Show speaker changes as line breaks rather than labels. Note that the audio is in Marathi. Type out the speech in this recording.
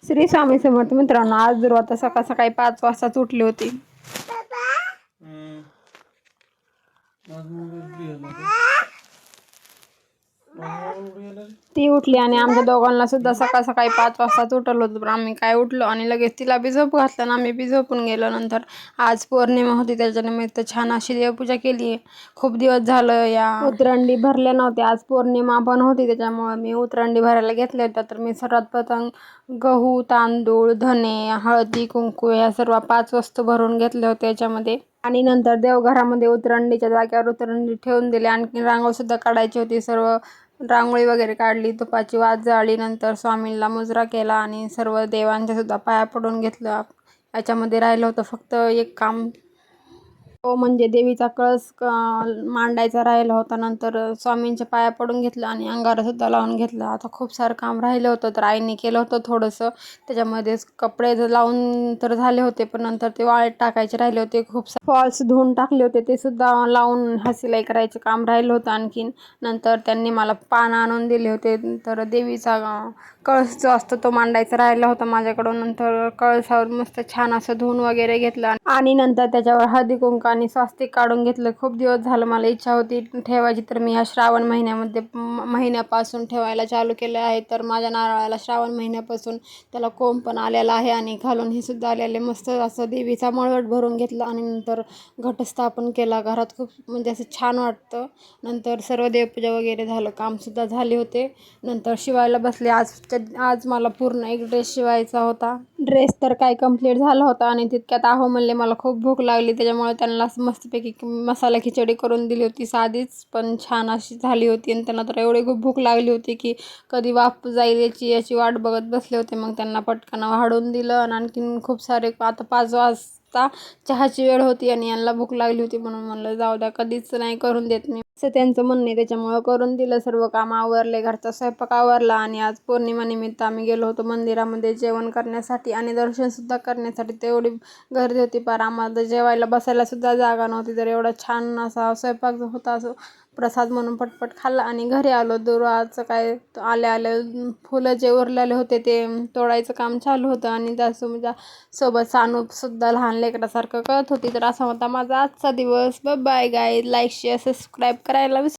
श्री स्वामी समर्थ मित्रांनो, आज दुर्वाता सकाळ सकाळी 5 वाजताच उठली होती. ती उठली आणि आमच्या दोघांना सुद्धा सकाळ सकाळी 5 वाजताच उठवलं होतं. पण आम्ही काय उठलो आणि लगेच तिला बी झोप घातलं आणि आम्ही बी झोपून गेलो. नंतर आज पौर्णिमा होती, त्याच्यानिमित्त छान अशी देवपूजा केली आहे. खूप दिवस झालं या उतरंडी भरल्या नव्हत्या. आज पौर्णिमा पण होती, त्याच्यामुळे मी उतरंडी भरायला घेतल्या होत्या. तर मी सर्वात प्रथम गहू, तांदूळ, धने, हळदी, कुंकू या सर्व 5 वस्तू भरून घेतल्या होत्या याच्यामध्ये. आणि नंतर देवघरामध्ये उतरंडीच्या जागेवर उतरंडी ठेवून दिली. आणखी रांगोळीसुद्धा काढायची होती. सर्व रांगोळी वगैरे काढली, तुपाची वात जाळली. नंतर स्वामींना मुजरा केला आणि सर्व देवांच्या सुद्धा पाया पडून घेतलं. याच्यामध्ये राहिलं होतं फक्त एक काम, तो म्हणजे देवीचा कळस मांडायचा राहिला होता. नंतर स्वामींच्या पाया पडून घेतलं आणि अंगारासुद्धा लावून घेतलं. आता खूप सारं काम राहिलं होतं, तर आईने केलं होतं थोडंसं. त्याच्यामध्ये कपडे लावून तर झाले होते, पण नंतर ते वाळत टाकायचे राहिले होते. खूप फॉल्स धुवून टाकले होते, ते सुद्धा लावून हसिलाई करायचं काम राहिलं होतं आणखीन. नंतर त्यांनी मला पान आणून दिले होते. तर देवीचा कळस जो असतो तो मांडायचा राहिला होता माझ्याकडून. नंतर कळसावर मस्त छान असं धुवून वगैरे घेतलं आणि नंतर त्याच्यावर हळदी कुंकू आणि स्वास्तिक काढून घेतलं. खूप दिवस झालं मला इच्छा होती ठेवायची, तर मी ह्या श्रावण महिन्यापासून ठेवायला चालू केलं आहे. तर माझ्या नारळाला श्रावण महिन्यापासून त्याला कोंब पण आलेला आहे आणि घालून हे सुद्धा आलेले. मस्त असं देवीचा मळवट भरून घेतला आणि नंतर घटस्थापन केला. घरात खूप म्हणजे असं छान वाटतं. नंतर सर्व देवपूजा वगैरे झालं, कामसुद्धा झाले होते. नंतर शिवायला बसले. आज मला पूर्ण एक ड्रेस शिवायचा होता. ड्रेस तर काय कंप्लीट झाला होता आणि तितक्यात आहो म्हणले मला खूप भूक लागली. त्याच्यामुळे त्यांना मस्तपैकी मसाला खिचडी करून दिली होती. साधीच पण छान अशी झाली होती. आणि त्यांना तर एवढी खूप भूक लागली होती की कधी वाफ जाईल याची वाट बघत बसले होते. मग त्यांना पटकन वाढून दिलं आणि आणखीन खूप सारे, आता 5 वाजता चहाची वेळ होती आणि यांना भूक लागली होती, म्हणून म्हणलं जाऊ द्या, कधीच नाही करून देत मी, असं त्यांचं म्हणणं आहे. त्याच्यामुळं करून दिलं. सर्व काम आवरले, घरचा स्वयंपाक आवरला आणि आज पौर्णिमा निमित्त आम्ही गेलो होतो मंदिरामध्ये जेवण करण्यासाठी आणि दर्शनसुद्धा करण्यासाठी. तेवढी गर्दी होती, पार आम्हाला जेवायला बसायला सुद्धा जागा नव्हती. तर एवढा छान असा स्वयंपाक जो होता, असं प्रसाद म्हणून पटपट खाल्ला आणि घरी आलो. दुर्वाचं काय आले फुलं जे उरलेले होते ते तोडायचं काम चालू होतं आणि त्यासोबत सानूपसुद्धा लहान लेकरासारखं कळत होती. तर असा होता माझा आजचा दिवस. Bye guys, like share subscribe करायला विसरू